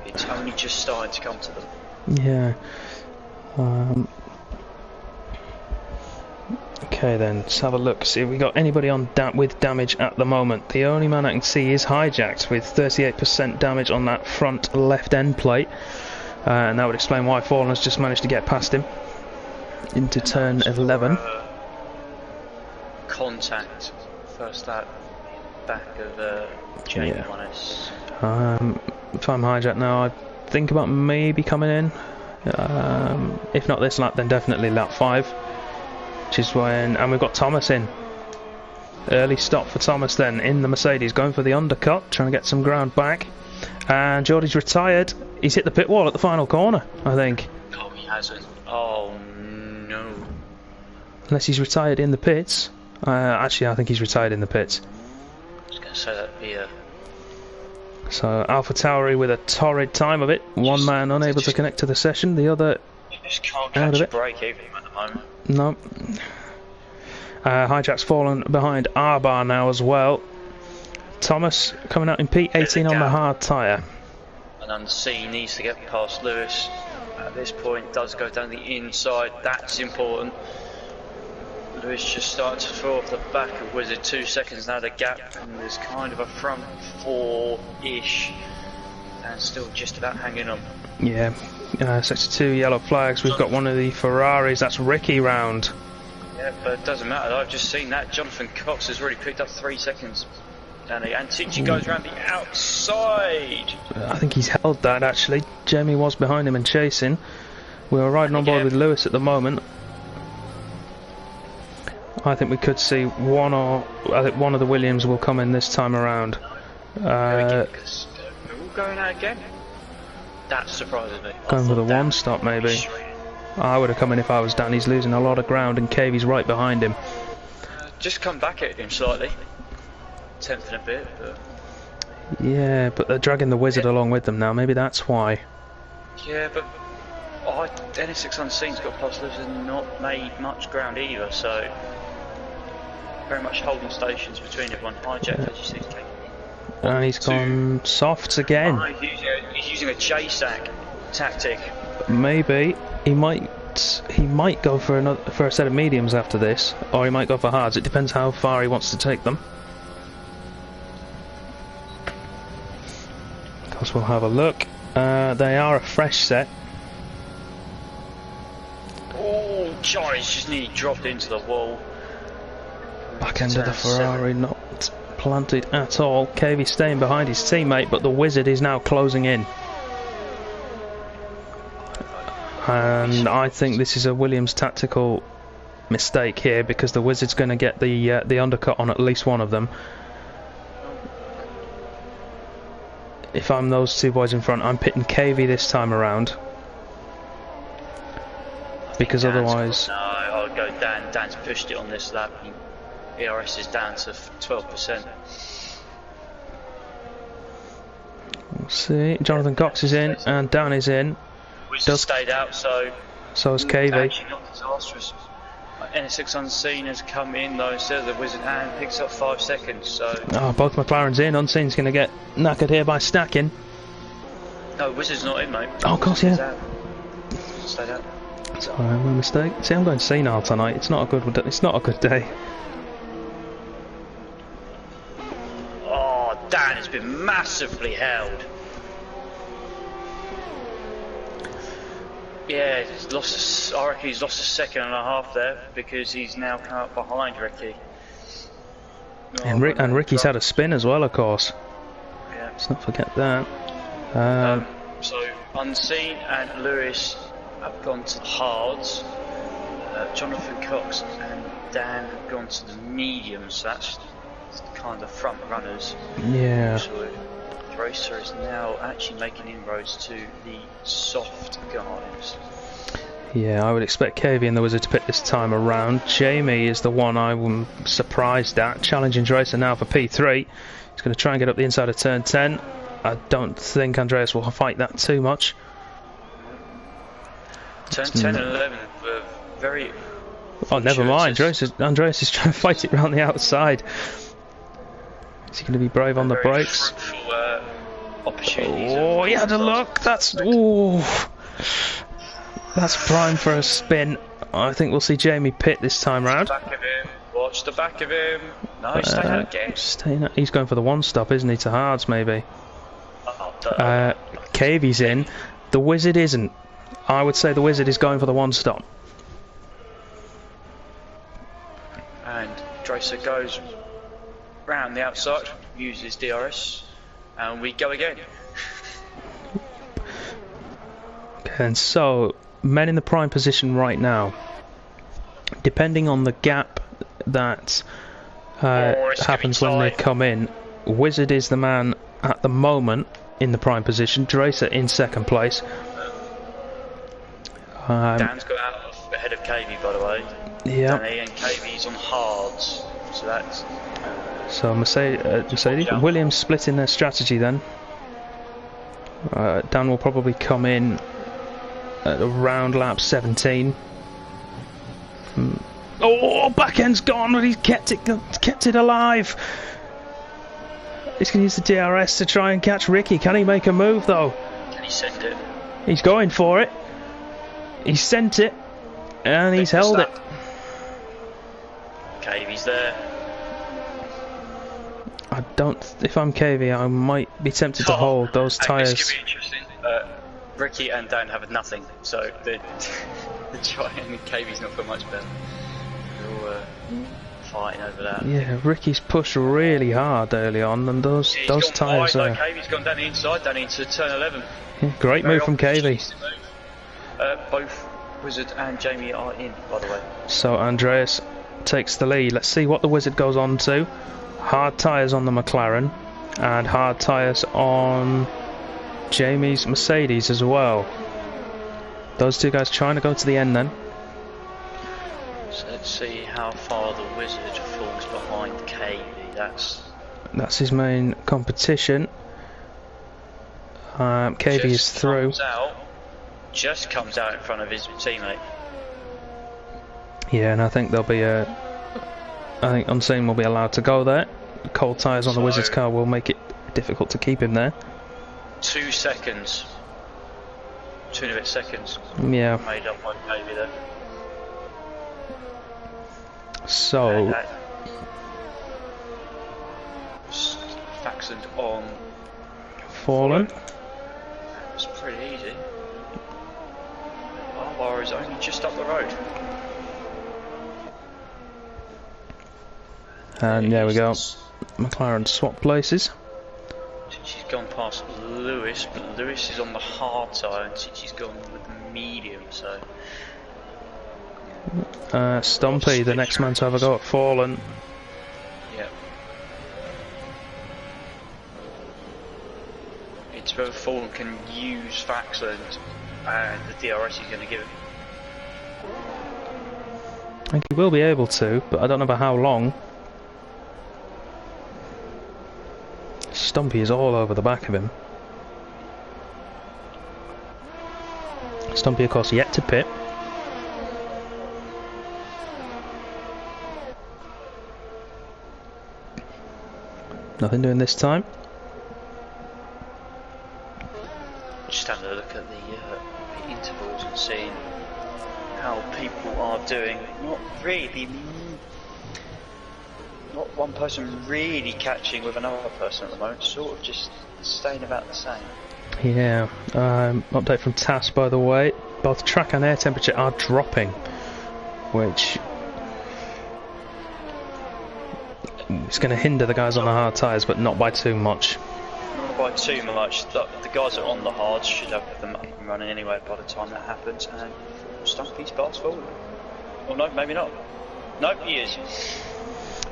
It's only just starting to come to them. Yeah. Okay then, let's have a look, see if we got anybody on with damage at the moment. The only man I can see is Hijacked with 38% damage on that front left end plate. And that would explain why Fallen has just managed to get past him into turn 11. Contact first that back of Jamie on us. If I'm Hijacked now, I think about maybe coming in. If not this lap, then definitely lap 5. Which is when, and we've got Thomas in. Early stop for Thomas then in the Mercedes, going for the undercut, trying to get some ground back. And Geordie's retired. He's hit the pit wall at the final corner, I think. Oh, he hasn't. Oh no. Unless he's retired in the pits. Actually, I think he's retired in the pits. I was going to say that here. So Alpha Tauri with a torrid time of it. One man unable to connect to the session, the other just can't out catch of a it. break even at the moment. No. Hijack's fallen behind R-Bar now as well. Thomas coming out in P18 on the hard tyre. And Unseen needs to get past Lewis. At this point, does go down the inside. That's important. Lewis just starting to throw off the back of Wizard. 2 seconds now, the gap, and there's kind of a front 4-ish, and still just about hanging on. Yeah, sector 2 yellow flags. We've got one of the Ferraris. That's Ricky round. Yeah, but it doesn't matter. I've just seen that. Jonathan Cox has already picked up 3 seconds. And Tichi goes around the outside. I think he's held that actually. Jamie was behind him and chasing. We were riding on board with Lewis at the moment. I think we could see one of the Williams will come in this time around. They're all going out again. That surprises me. Going for the one stop maybe. I would have come in if I was Dan. He's losing a lot of ground and Cavey's right behind him. Just come back at him slightly. 10th and a bit, but... Yeah, but they're dragging the Wizard along with them now. Maybe that's why. Yeah, but NS6 Unseen's got past Lewis and not made much ground either, so very much holding stations between everyone. Hijack, as you see, and he's gone softs again. Oh, he's using a J-sack tactic. Maybe he might go for a set of mediums after this, or he might go for hards. It depends how far he wants to take them. Of course, we'll have a look. They are a fresh set. Oh, Johnny's just nearly dropped into the wall. Back end of the Ferrari not planted at all. Cavey staying behind his teammate, but the Wizard is now closing in. And I think this is a Williams tactical mistake here, because the Wizard's going to get the undercut on at least one of them. If I'm those two boys in front, I'm pitting Cavey this time around, because otherwise... No, I'll go Dan. Dan's pushed it on this lap. ERS is down to 12%. We'll see. Jonathan Cox is in, and Dan is in. Wizard stayed out, so has Cavey. Actually not disastrous. NS6 Unseen has come in though instead of the Wizard, and picks up 5 seconds. So both McLarens in. Unseen's going to get knackered here by stacking. No, Wizard's not in, mate. Oh, of course, yeah. Stayed out. Sorry, my mistake. See, I'm going senile tonight. It's not a good. It's not a good day. Oh, Dan has been massively held. Yeah, he's lost. I reckon he's lost a second and a half there, because he's now come up behind Ricky. And Ricky's had a spin as well, of course. Yeah. Let's not forget that. So Unseen and Lewis have gone to the hards. Jonathan Cox and Dan have gone to the mediums. That's kind of front runners. Yeah. So the racer is now actually making inroads to the soft guys. Yeah, I would expect Cavey and the Wizard to pick this time around. Jamie is the one I'm surprised at. Challenging racer now for P3. He's going to try and get up the inside of turn 10. I don't think Andreas will fight that too much. Turn 10 and 11 were very... Oh, never mind. Andreas is trying to fight it round the outside. Is he going to be brave on the brakes? Oh, he had a look. That's... Ooh. That's prime for a spin. I think we'll see Jamie pit this time round. Watch the back of him. No, he's staying out again. He's going for the one stop, isn't he? To hards, maybe. Cavey's in. The Wizard isn't. I would say the Wizard is going for the one stop. And Dracer goes round the outside, uses DRS, and we go again. And so, men in the prime position right now, depending on the gap that happens when they come in, Wizard is the man at the moment in the prime position, Dracer in second place. Dan's got out ahead of KV, by the way. Yeah. And KV's on hards, so that's... So Mercedes, Williams splitting their strategy then. Dan will probably come in at around lap 17. Oh, back end's gone, but he's kept it alive. He's going to use the DRS to try and catch Ricky. Can he make a move though? Can he send it? He's going for it. He's sent it, and he's held it. KV's there. I don't. If I'm KV, I might be tempted to hold those tyres. This could be interesting. Ricky and Dan have nothing, so the giant and KV's not got much better. They're all fighting over that. Yeah, Ricky's pushed really hard early on, and those tyres are. KV's gone down the inside, down into turn 11. Yeah, great move from KV. Both Wizard and Jamie are in, by the way. So Andreas takes the lead. Let's see what the Wizard goes on to. Hard tyres on the McLaren, and hard tyres on Jamie's Mercedes as well. Those two guys trying to go to the end then. So let's see how far the Wizard falls behind KV. That's his main competition. KV is through. Just comes out in front of his teammate. Yeah, and I think there'll be I think Unseen will be allowed to go there. Cold tyres on the Wizard's car will make it difficult to keep him there. 2 seconds. 2 and a bit seconds. Yeah. Made up by KV there. So. Faxoned on. Fallen. It's pretty easy. Bar is only just up the road. And there we go. McLaren swap places. She's gone past Lewis, but Lewis is on the hard tyre and she's gone with the medium, so... Stumpy, the next man to have a go at Fallen. Yeah. It's whether Fallen can use Faxland and the DRS he's going to give him. I think he will be able to, but I don't know for how long. Stumpy is all over the back of him. Stumpy, of course, yet to pit. Nothing doing this time. Just having a look at the intervals and seeing how people are doing. Not really. Not one person really catching with another person at the moment, sort of just staying about the same. Yeah, update from TAS, by the way. Both track and air temperature are dropping, which is going to hinder the guys on the hard tyres, but not by too much. Not by too much. The guys that are on the hards should have them up and running anyway by the time that happens, and Stumpy's fast forward. Or no, maybe not. Nope, he is.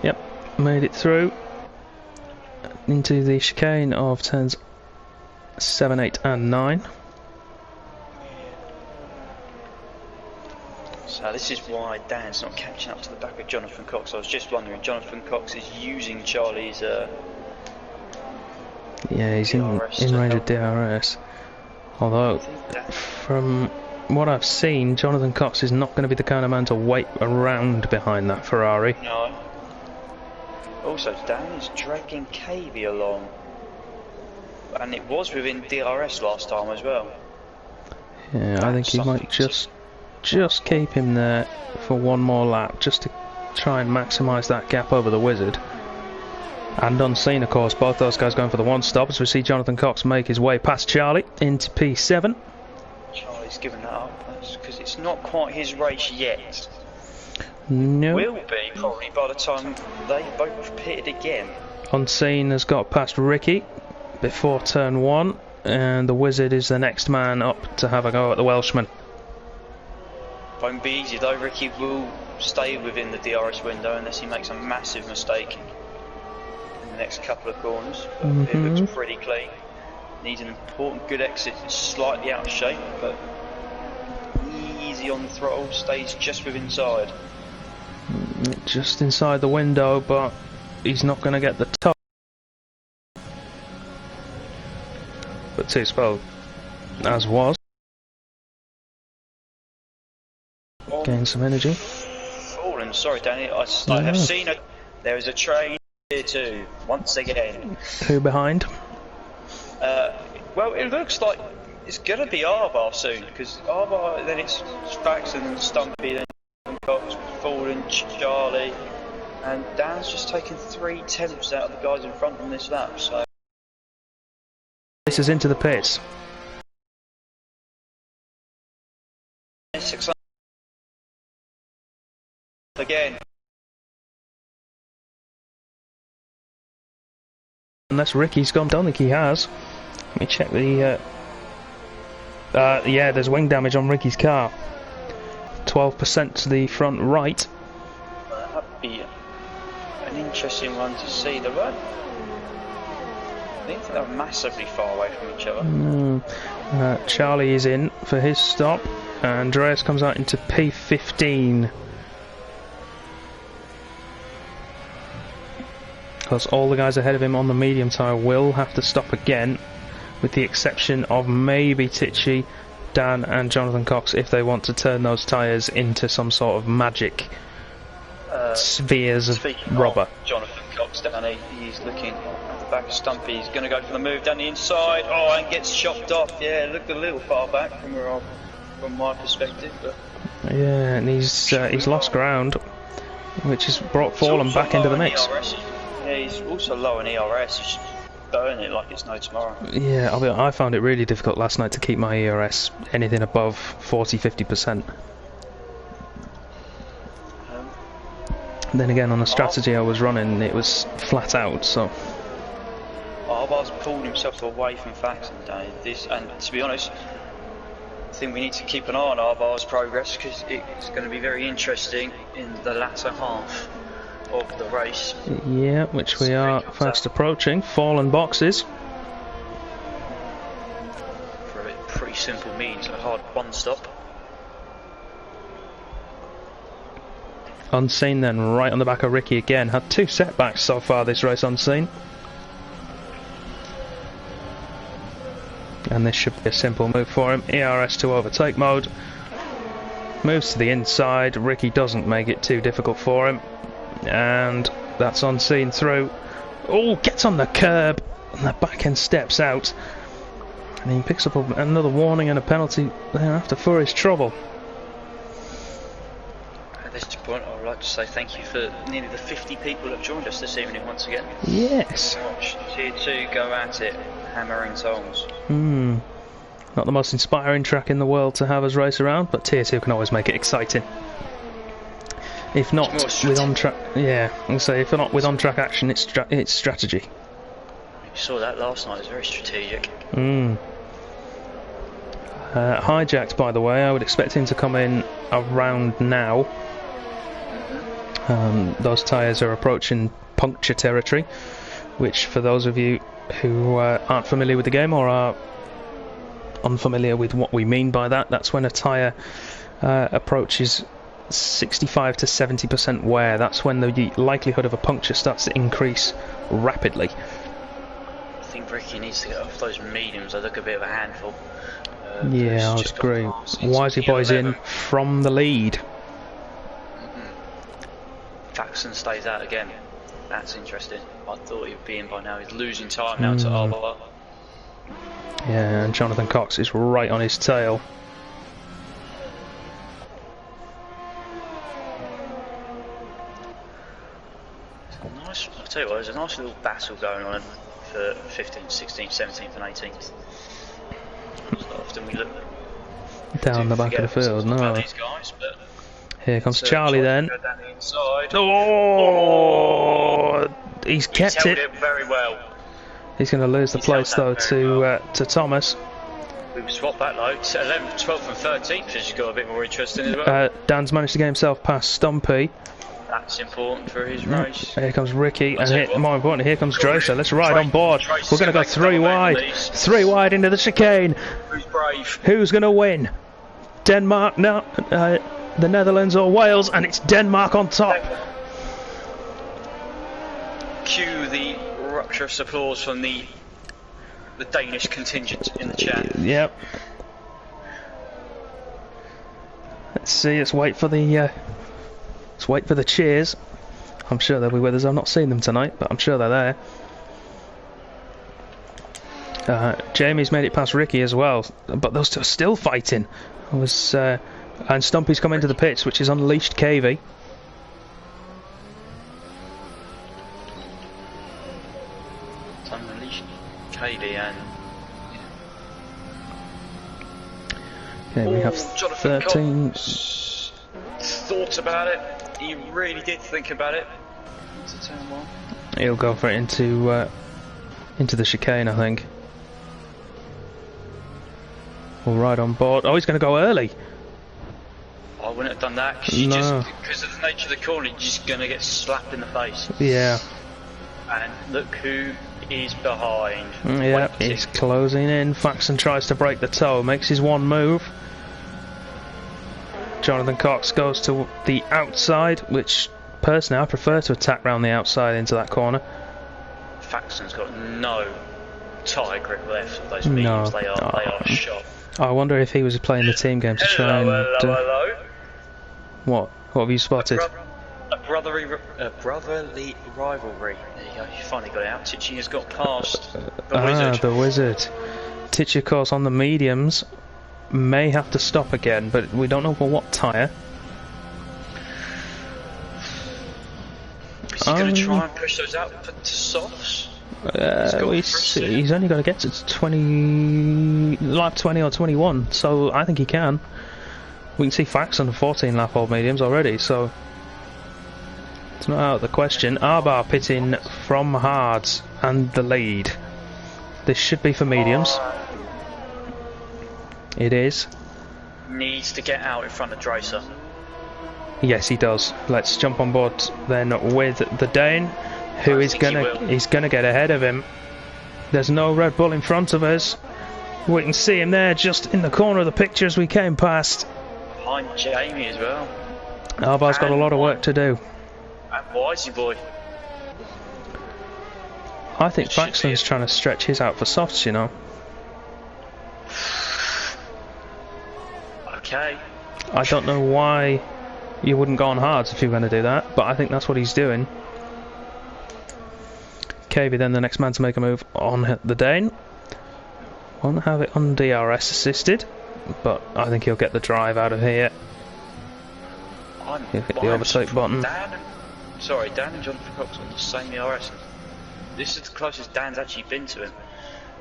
Yep, made it through into the chicane of turns 7, 8 and 9. So this is why Dan's not catching up to the back of Jonathan Cox. I was just wondering, Jonathan Cox is using Charlie's Yeah, he's in range of DRS. Although, from what I've seen, Jonathan Cox is not going to be the kind of man to wait around behind that Ferrari. No. Also, Dan is dragging KB along. And it was within DRS last time as well. Yeah, I think he might just keep him there for one more lap, just to try and maximise that gap over the Wizard. And unseen, of course, both those guys going for the one stop as we see Jonathan Cox make his way past Charlie into P7. Charlie's given that up because it's not quite his race yet. No. Will be probably by the time they both pitted again. Unseen has got past Ricky before turn 1, and the Wizard is the next man up to have a go at the Welshman. Won't be easy though. Ricky will stay within the DRS window unless he makes a massive mistake in the next couple of corners. But it looks pretty clean. Needs an important good exit. It's slightly out of shape, but easy on the throttle. Stays just within inside. Just inside the window, but he's not going to get the top. But too slow, as was. Gain some energy. Fallen, sorry Danny, I have seen it. There is a train here too, once again. Who behind? Well, it looks like it's going to be Arbar soon, because Arbar, then it's Spax and Stumpy, then Cox, Fallen, Charlie, and Dan's just taken 3 tenths out of the guys in front on this lap, so... This is into the pits. Again. Unless Ricky's gone, don't think he has. Let me check the... yeah, there's wing damage on Ricky's car. 12% to the front right. That'd be an interesting one to see. The run. I think they're massively far away from each other. Charlie is in for his stop. Andreas comes out into P15. Because all the guys ahead of him on the medium tyre will have to stop again, with the exception of maybe Tichy, Dan and Jonathan Cox if they want to turn those tyres into some sort of magic spheres of rubber. Jonathan Cox, Danny, he's looking at the back of Stumpy, he's going to go for the move down the inside, and gets chopped off. Yeah, looked a little far back from my perspective. But yeah, and he's lost ground, which has brought Fallen back into the mix. Yeah, he's also low in ERS, he's burning it like it's no tomorrow. Yeah, I found it really difficult last night to keep my ERS anything above 40-50%. Then again, on the strategy I was running, it was flat out, so... Arbar's pulled himself away from Faxon today. And to be honest, I think we need to keep an eye on Arbar's progress, because it's going to be very interesting in the latter half of the race. Yeah, which we are fast approaching. Fallen boxes. For a pretty simple means, a hard one stop. Unseen then, right on the back of Ricky again. Had 2 setbacks so far this race, Unseen. And this should be a simple move for him. ERS to overtake mode. Moves to the inside. Ricky doesn't make it too difficult for him. And that's Unseen through. Oh, gets on the curb. And the back end steps out. And he picks up another warning and a penalty thereafter for his trouble. At this point, I would like to say thank you for nearly the 50 people that have joined us this evening once again. Yes. Watch Tier 2 go at it, hammering souls. Not the most inspiring track in the world to have us race around, but Tier 2 can always make it exciting. If not with on-track, if not with on-track action, it's strategy. You saw that last night. It's very strategic. Hijacked, by the way. I would expect him to come in around now. Those tyres are approaching puncture territory, which, for those of you who aren't familiar with the game or are unfamiliar with what we mean by that, that's when a tyre approaches 65 to 70% wear. That's when the likelihood of a puncture starts to increase rapidly. think Ricky needs to get off those mediums. They look a bit of a handful. Yeah, I would agree. Wisey boys in from the lead. Faxon stays out again. That's interesting. I thought he'd be in by now. He's losing time now to Arbor. Yeah, and Jonathan Cox is right on his tail. Nice. I'll tell you what, there's a nice little battle going on for 15th, 16th, 17th and 18th. So often we look down the back of the field, no. These guys, but here comes Charlie then. The oh, he's kept held it. Very well. He's going to lose the place though to Thomas. We've swapped that though. 11th, 12th and 13th, which has got a bit more interesting as well. Dan's managed to get himself past Stumpy. That's important for his race. Here comes Ricky, and more importantly, here comes Dracer. Let's ride on board. We're going to go 3 wide. 3 wide into the chicane. Who's brave? Who's going to win? Denmark, no, the Netherlands or Wales, and it's Denmark on top. Cue the rapturous applause from the Danish contingent in the chat. Yep. Let's see. Let's wait for the cheers. I'm sure they'll be with us. I've not seen them tonight, but I'm sure they're there. Jamie's made it past Ricky as well, but those two are still fighting. And Stumpy's come into the pits, which is unleashed KV. It's unleashed KV and okay, we have Jonathan 13. Cox thought about it. He really did think about it. Into turn 1. He'll go for it into the chicane, I think. All right on board. Oh, he's going to go early. I wouldn't have done that because of the nature of the corner. You're just going to get slapped in the face. Yeah. And look who is behind. Yeah, he's closing in. Faxon tries to break the toe, makes his one move. Jonathan Cox goes to the outside, which personally I prefer to attack round the outside into that corner. Faxon's got no tie grip left of those mediums. They are shot. I wonder if he was playing the team game to try and... Hello. What have you spotted? A brotherly rivalry. There you go, you finally got it out. Tichy has got past the wizard. The wizard. Tichy, of course, on the mediums. May have to stop again, but we don't know for what tyre. Is he going to try and push those out to softs? He's only got to get to 20, lap 20 or 21, so I think he can. We can see Faxon on 14 lap old mediums already, so it's not out of the question. Arbar pitting from hards and the lead. This should be for mediums. It is. Needs to get out in front of Dracer. Yes, he does. Let's jump on board then with the Dane, who is gonna get ahead of him. There's no Red Bull in front of us. We can see him there, just in the corner of the picture as we came past. Behind Jamie as well. Arbar's got a lot of work to do. And Wisey boy. I think Faxon's trying to stretch his out for softs, you know. Okay. I don't know why you wouldn't go on hards if you're going to do that, but I think that's what he's doing. KV then the next man to make a move on the Dane. Won't have it on DRS assisted, but I think he'll get the drive out of here. He'll hit the overtake button. Dan and Jonathan Cox on the same ERS. This is the closest Dan's actually been to him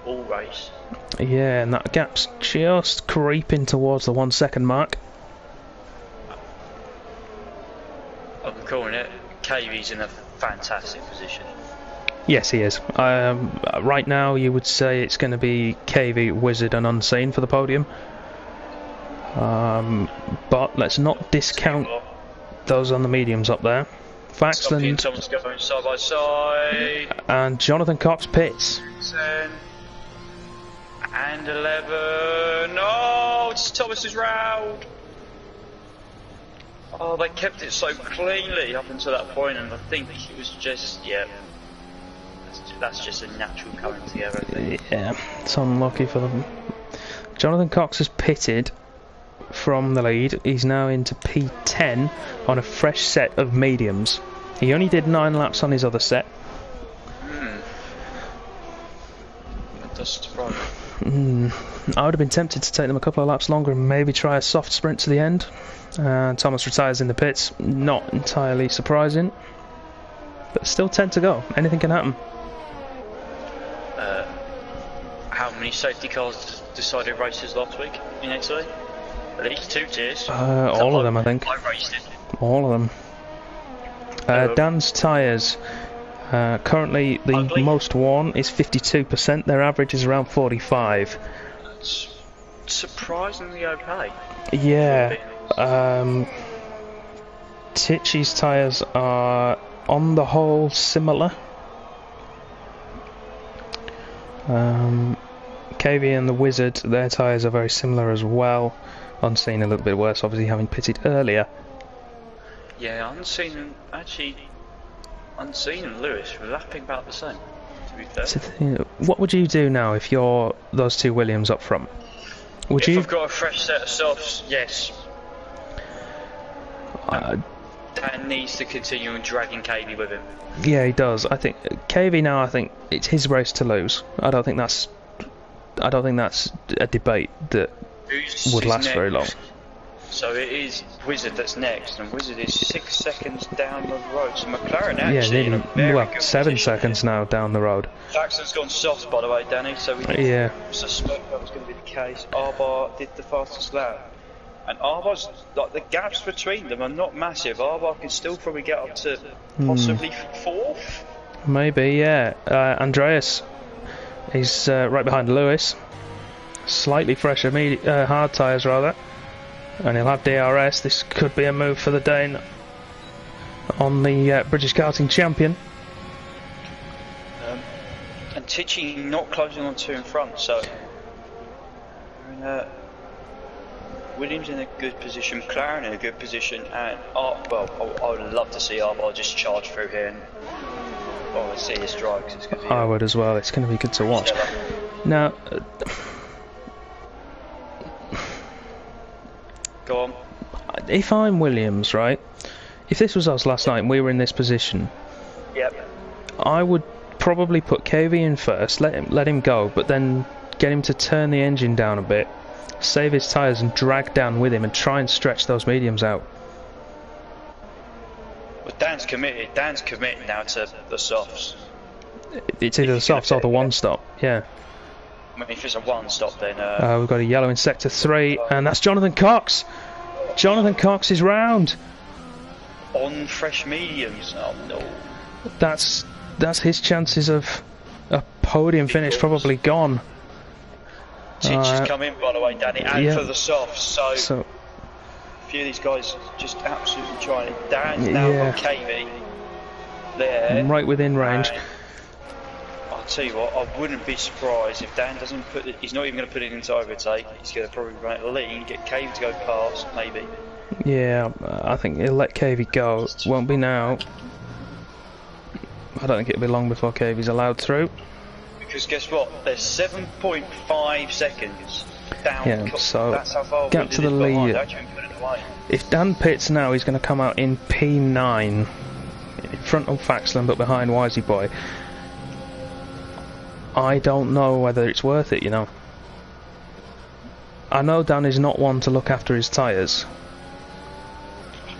all race. Yeah, and that gap's just creeping towards the 1 second mark. I'm calling it. KV's in a fantastic position. Yes, he is. Right now, you would say it's going to be KV, Wizard, and Unseen for the podium. But let's not discount those on the mediums up there. Faxon Thomas going side by side. And Jonathan Cox pits. 10 and 11. Oh, it's Thomas's round. Oh, they kept it so cleanly up until that point, and I think it was just, yeah. That's just that's just a natural coming together thing. Yeah, it's unlucky for them. Jonathan Cox has pitted from the lead. He's now into P10 on a fresh set of mediums. He only did 9 laps on his other set. That does surprise I me. would have been tempted to take them a couple of laps longer and maybe try a soft sprint to the end. Thomas retires in the pits. Not entirely surprising, but still 10 to go. Anything can happen. How many safety cars decided races last week in Italy? At least 2 tiers. All of them, I think. I raced it. All of them. Dan's tyres. Currently, the Ugly. most worn is 52%. Their average is around 45. That's surprisingly okay. Yeah. Tichy's tyres are, on the whole, similar. KV and the Wizard, their tyres are very similar as well. Unseen a little bit worse, obviously having pitted earlier. Yeah, Unseen and Lewis were lapping about the same, to be fair. What would you do now if you're those two Williams up front? Would if you? I've got a fresh set of softs, yes. Dan needs to continue on dragging KV with him. Yeah, he does. I think KV now. I think it's his race to lose. I don't think that's a debate that would last next? very long. So it is Wizard that's next, and Wizard is 6 seconds down the road. So McLaren actually in a very good 7 position seconds here. now down the road. Jackson's gone soft, by the way, Danny. So we suspect that was going to be the case. Arbar did the fastest lap. And Arbar's, like, the gaps between them are not massive. Arbar can still probably get up to possibly 4th. Maybe, yeah. Andreas is right behind Lewis. Slightly fresher, hard tyres rather. And he'll have DRS. This could be a move for the Dane on the British karting champion. And Tichy not closing on 2 in front, so Williams in a good position, McLaren in a good position, and I would love to see Arbar just charge through here and let's see his drive, 'cause it's going to be. I would as well. It's going to be good to watch. Now, go on. If I'm Williams, right? If this was us last night and we were in this position, Yep. I would probably put KV in first, let him go, but then get him to turn the engine down a bit, save his tyres and drag down with him and try and stretch those mediums out. Well, Dan's committed. Dan's committed now to the softs. It's either the softs or the one stop, yeah. I mean, if it's a one stop, then We've got a yellow in sector 3, and that's Jonathan Cox. Jonathan Cox is round. on fresh mediums. Oh no. That's his chances of a podium finish probably gone. Teachers come in, by the way, Danny, and for the softs. So a few of these guys just absolutely trying. Dan's now got KV there, right within range. I'll tell you what, I wouldn't be surprised if Dan doesn't put it. He's not even going to put it into overtake. He's going to probably run it lean, get KV to go past, maybe. Yeah, I think he'll let KV go. Won't be now. I don't think it'll be long before KV's allowed through. Because guess what? There's 7.5 seconds down. Yeah, so that's how far gap to the lead. If Dan pits now, he's going to come out in P9, in front of Faxland, but behind Wisey Boy. I don't know whether it's worth it, you know. I know Dan is not one to look after his tyres.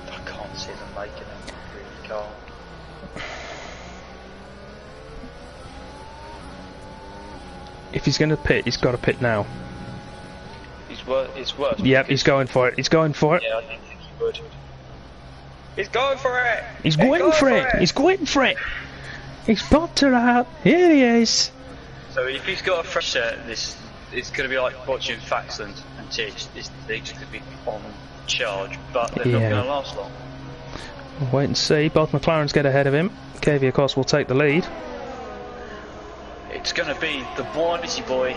I can't see them making it. I really can't. If he's going to pit, he's got to pit now. It's worth. Yep, he's going for it. He's going for it. Yeah, I didn't think he would. He's going for it. He's going for it. He's going for it. He's popped her out. Here he is. So if he's got a fresh set, it's going to be like watching Faxland and Titch. They're just going to be on charge, but they're not going to last long. We'll wait and see. Both McLarens get ahead of him. KV, of course, will take the lead. It's going to be the Wisey Boy.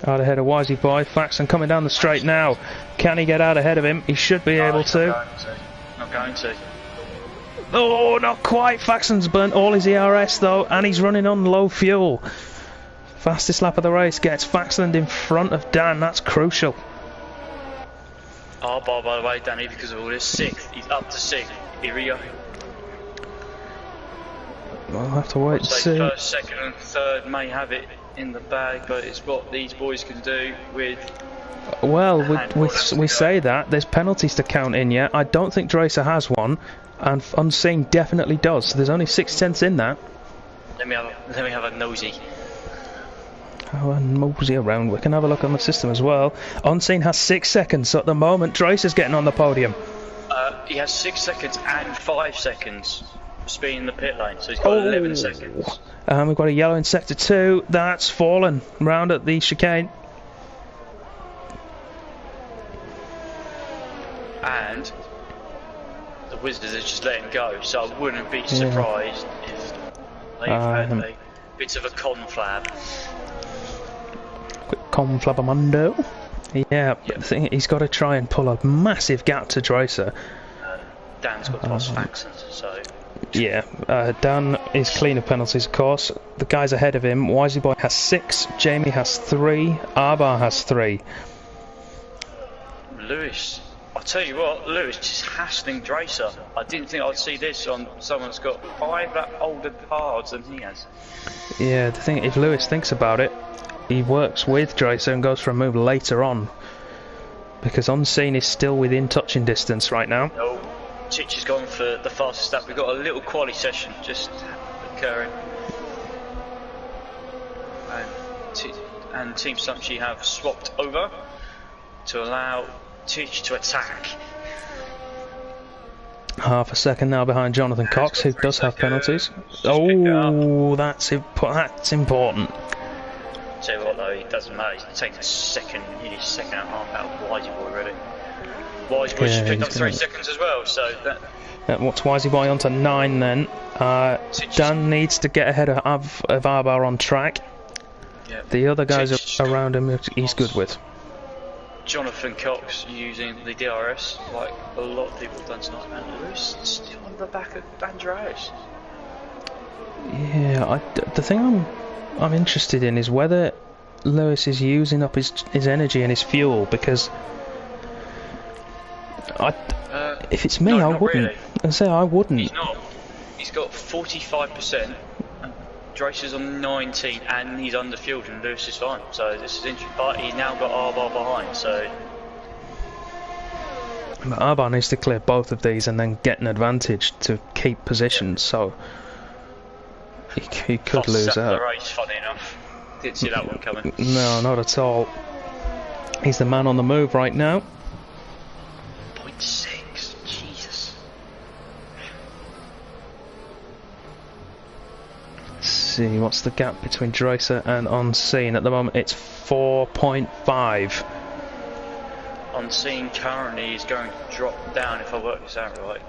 Out ahead of Wisey Boy. Faxland coming down the straight now. Can he get out ahead of him? He should be able to. Not going to. Oh, not quite. Faxon's burnt all his ERS though, and he's running on low fuel. Fastest lap of the race gets Faxland in front of Dan. That's crucial. Oh, by the way, Danny, because of all this, 6th. He's up to 6th. Here we go. I'll have to wait and see. First, second, and third may have it in the bag, but it's what these boys can do with. Well, we say that there's penalties to count in yet. I don't think Dracer has one, and Unseen definitely does. So there's only 6/10 in that. Let me have a nosy. Oh, and mosey around. We can have a look on the system as well. Unseen has 6 seconds, so at the moment Dracer's getting on the podium. He has 6 seconds and 5 seconds speed in the pit lane, so he's got 11 seconds. We've got a yellow in sector 2. That's fallen round at the chicane. And the Wizards are just letting go, so I wouldn't be surprised if they've had a bit of a conflab. Quick conflabamundo. Yeah, I think he's got to try and pull a massive gap to Dracer. Dan's got past Faxon, so. Yeah, Dan is clean of penalties, of course. The guys ahead of him, Wisey Boy has 6, Jamie has 3, Arbar has 3. Lewis, I'll tell you what, Lewis is hassling Dracer. I didn't think I'd see this on someone that's got 5 older cards than he has. Yeah, the thing, if Lewis thinks about it, he works with Dracer and goes for a move later on. Because Unseen is still within touching distance right now. No, Titch has gone for the fastest lap. We've got a little quali session just occurring. And Team Sumpchi have swapped over to allow Titch to attack. Half a second now behind Jonathan Cox, who does have penalties. Oh, that's important. Tell you what though, it doesn't matter. He's taking nearly second and a half out of Wisey Boy already. Wisey Boy's picked up 3 seconds as well, so that. What's Wisey Boy onto 9 then? Dan needs to get ahead of Arbar on track. Yeah. The other guys around him, he's good with. Jonathan Cox using the DRS, like a lot of people have done tonight, and Lewis still on the back of Andreas. Yeah, the thing I'm interested in is whether Lewis is using up his energy and his fuel, because if it's me, no, I wouldn't. Really. I'd say I wouldn't. He's not. He's got 45%. Dracer's on 19 and he's under fueled and Lewis is fine. So this is interesting. But he's now got Arbar behind. So but Arbar needs to clear both of these and then get an advantage to keep position. So he could lose out. The race, funny enough. Didn't see that one coming. No, not at all. He's the man on the move right now. 0.6. Jesus. Let's see, what's the gap between Dracer and Unseen? At the moment it's 4.5. Unseen currently is going to drop down, if I work this out right.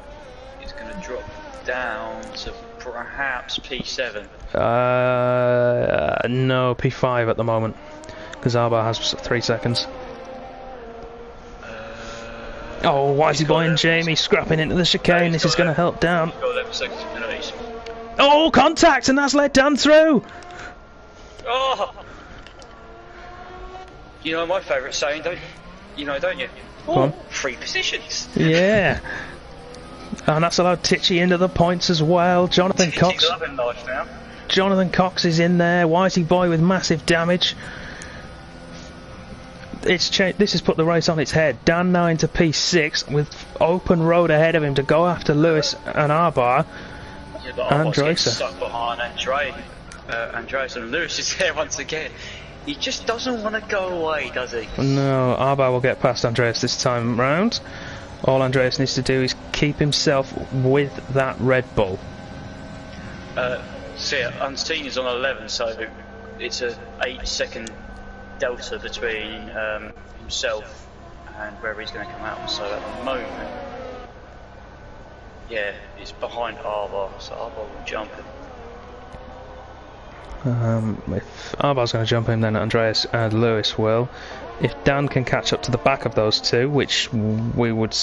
He's going to drop down to perhaps P7. No, P5 at the moment, because Arbar has 3 seconds. Oh, Wisey Boy and Jamie scrapping into the chicane. This is going to help down. He's got 11 seconds of penalties. Oh, contact, and that's let Dan through. Oh! You know my favourite saying, don't you? Oh, 3 positions. Yeah. And that's allowed Titchy into the points as well. Jonathan Cox. Loving life now. Jonathan Cox is in there. Wisey Boy with massive damage. This has put the race on its head. Dan now into P6 with open road ahead of him to go after Lewis and Arbar. Yeah, but Arbar's getting stuck behind Andreas, and Lewis is there once again. He just doesn't want to go away, does he? No, Arbar will get past Andreas this time round. All Andreas needs to do is keep himself with that Red Bull. See, Unseen is on 11, so it's a 8-second delta between himself and wherever he's going to come out. So at the moment, yeah, he's behind Arbar, so Arbar will jump him. If Arbar's going to jump him, then Andreas and Lewis will. If Dan can catch up to the back of those two, which we would